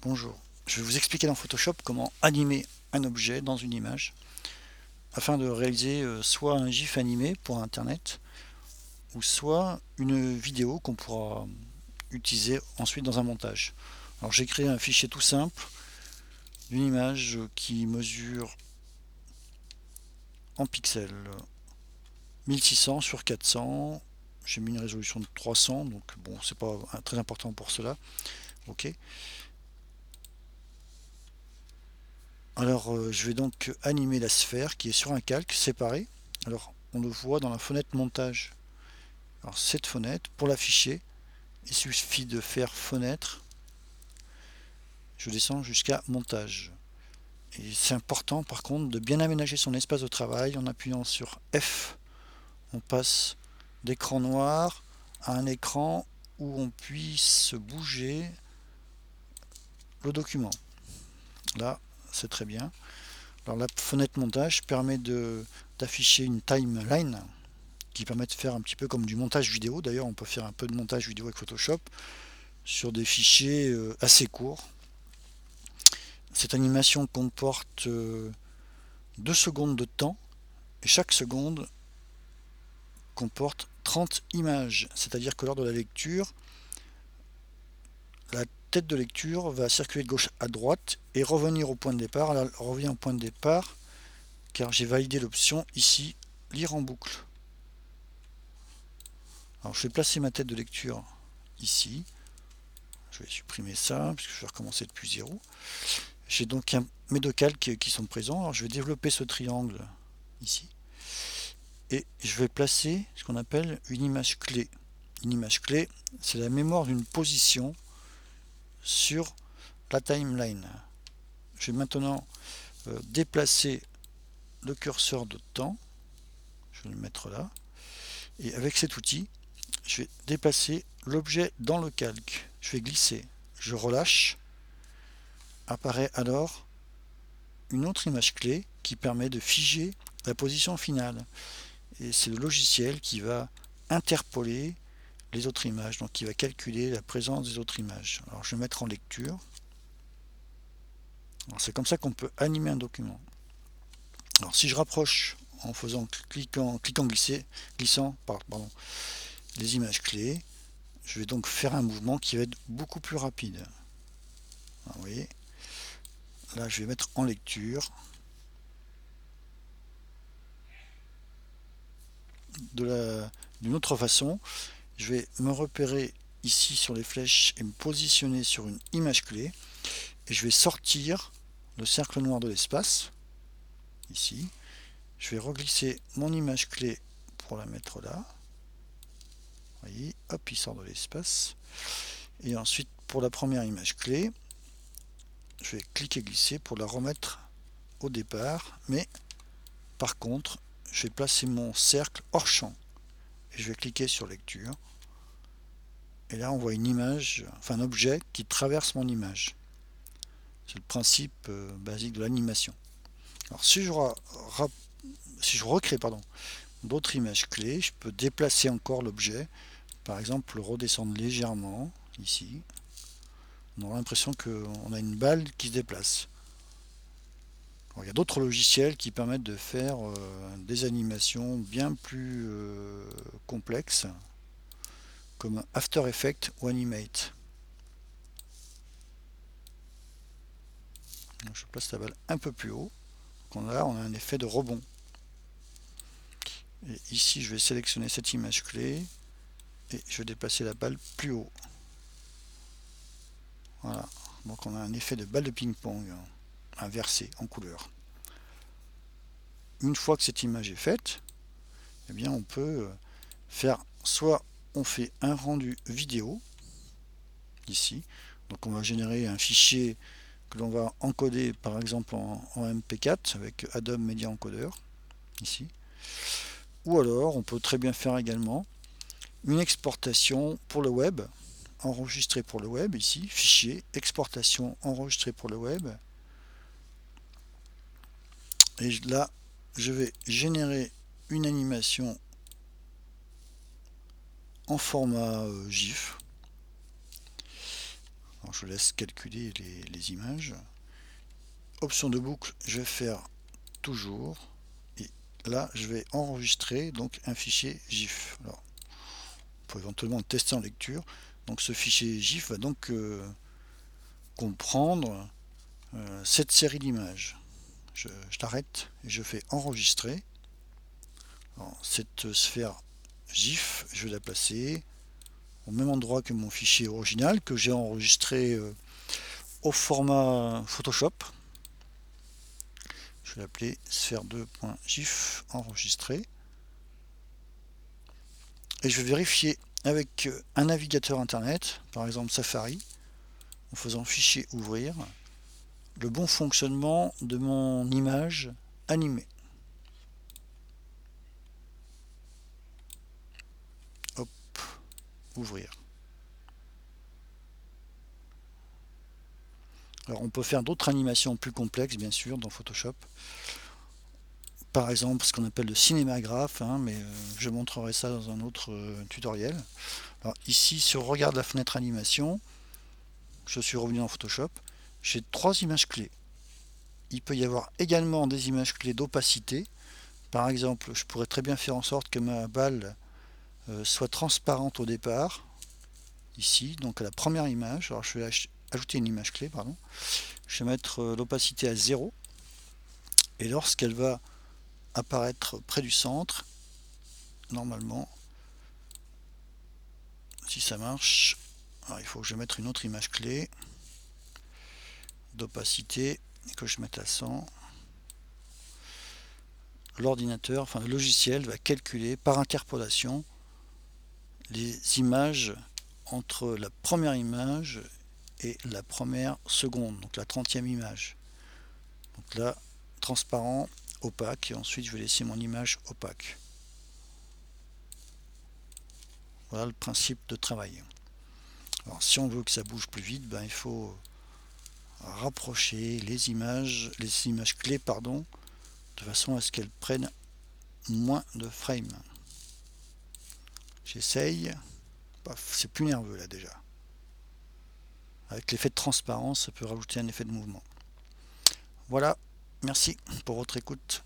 Bonjour, je vais vous expliquer dans Photoshop comment animer un objet dans une image afin de réaliser soit un GIF animé pour Internet ou soit une vidéo qu'on pourra utiliser ensuite dans un montage. Alors j'ai créé un fichier tout simple d'une image qui mesure en pixels 1600 sur 400. J'ai mis une résolution de 300, donc bon, c'est pas très important pour cela. Ok. Alors je vais donc animer la sphère qui est sur un calque séparé. Alors on le voit dans la fenêtre montage. Alors cette fenêtre, pour l'afficher, il suffit de faire fenêtre. Je descends jusqu'à montage. Et c'est important par contre de bien aménager son espace de travail en appuyant sur F. On passe d'écran noir à un écran où on puisse bouger le document. Là, c'est très bien. Alors la fenêtre montage permet d'afficher une timeline qui permet de faire un petit peu comme du montage vidéo. D'ailleurs, on peut faire un peu de montage vidéo avec Photoshop sur des fichiers assez courts. Cette animation comporte 2 secondes de temps et chaque seconde comporte 30 images. C'est-à-dire que lors de la lecture, la tête de lecture va circuler de gauche à droite et revenir au point de départ. Elle revient au point de départ car j'ai validé l'option ici, lire en boucle. Alors je vais placer ma tête de lecture ici. Je vais supprimer ça puisque je vais recommencer depuis 0. J'ai donc mes deux calques qui sont présents. Alors je vais développer ce triangle ici. Et je vais placer ce qu'on appelle une image clé. Une image clé, c'est la mémoire d'une position sur la timeline. Je vais maintenant déplacer le curseur de temps. Je vais le mettre là. Et avec cet outil, je vais déplacer l'objet dans le calque. Je vais glisser. Je relâche. Apparaît alors une autre image clé qui permet de figer la position finale. Et c'est le logiciel qui va interpoler les autres images, donc qui va calculer la présence des autres images. Alors je vais mettre en lecture. C'est comme ça qu'on peut animer un document. Alors si je rapproche en faisant glissant les images clés, je vais donc faire un mouvement qui va être beaucoup plus rapide. Alors, vous voyez, là je vais mettre en lecture. D'une autre façon, je vais me repérer ici sur les flèches et me positionner sur une image clé et je vais sortir le cercle noir de l'espace ici. Je vais reglisser mon image clé pour la mettre là. Vous voyez, hop, il sort de l'espace. Et ensuite, pour la première image clé, je vais cliquer glisser pour la remettre au départ. Mais par contre, je vais placer mon cercle hors champ. Et je vais cliquer sur lecture. Et là, on voit une image, enfin un objet qui traverse mon image. C'est le principe basique de l'animation. Alors si je recrée d'autres images clés, je peux déplacer encore l'objet. Par exemple, le redescendre légèrement ici. On aura l'impression qu'on a une balle qui se déplace. Alors, il y a d'autres logiciels qui permettent de faire des animations bien plus complexes, comme After Effects ou Animate. Donc, je place la balle un peu plus haut. Là, on a un effet de rebond. Et ici, je vais sélectionner cette image clé et je vais déplacer la balle plus haut. Voilà. Donc, on a un effet de balle de ping-pong inversé en couleur. Une fois que cette image est faite, eh bien, on peut faire soit on fait un rendu vidéo ici, donc on va générer un fichier que l'on va encoder par exemple en MP4 avec Adobe Media Encoder ici, ou alors on peut très bien faire également une exportation pour le web, enregistré pour le web ici, fichier, exportation enregistré pour le web, et là je vais générer une animation en format GIF. Alors, je laisse calculer les images. Option de boucle, je vais faire toujours. Et là, je vais enregistrer donc un fichier GIF. Alors, pour éventuellement le tester en lecture. Donc ce fichier GIF va donc comprendre cette série d'images. Je t'arrête et je fais enregistrer. Alors, cette sphère GIF, je vais la placer au même endroit que mon fichier original que j'ai enregistré au format Photoshop. Je vais l'appeler sphère2.gif enregistré. Et je vais vérifier avec un navigateur internet, par exemple Safari, en faisant fichier ouvrir, le bon fonctionnement de mon image animée. Hop, ouvrir. Alors on peut faire d'autres animations plus complexes bien sûr dans Photoshop. Par exemple ce qu'on appelle le cinémagraphe, mais je montrerai ça dans un autre tutoriel. Alors ici si on regarde la fenêtre animation, je suis revenu dans Photoshop, j'ai 3 images clés. Il peut y avoir également des images clés d'opacité. Par exemple, je pourrais très bien faire en sorte que ma balle soit transparente au départ, ici, donc à la première image. Alors je vais ajouter une image clé, pardon. Je vais mettre l'opacité à 0. Et lorsqu'elle va apparaître près du centre, normalement, si ça marche, alors il faut que je mette une autre image clé d'opacité et que je mette à 100. L'ordinateur, enfin le logiciel va calculer par interpolation les images entre la première image et la première seconde, donc la 30e image. Donc là, transparent, opaque, et ensuite je vais laisser mon image opaque. Voilà le principe de travail. Alors si on veut que ça bouge plus vite, il faut rapprocher les images clés, de façon à ce qu'elles prennent moins de frames. J'essaye. C'est plus nerveux là déjà. Avec l'effet de transparence, ça peut rajouter un effet de mouvement. Voilà, merci pour votre écoute.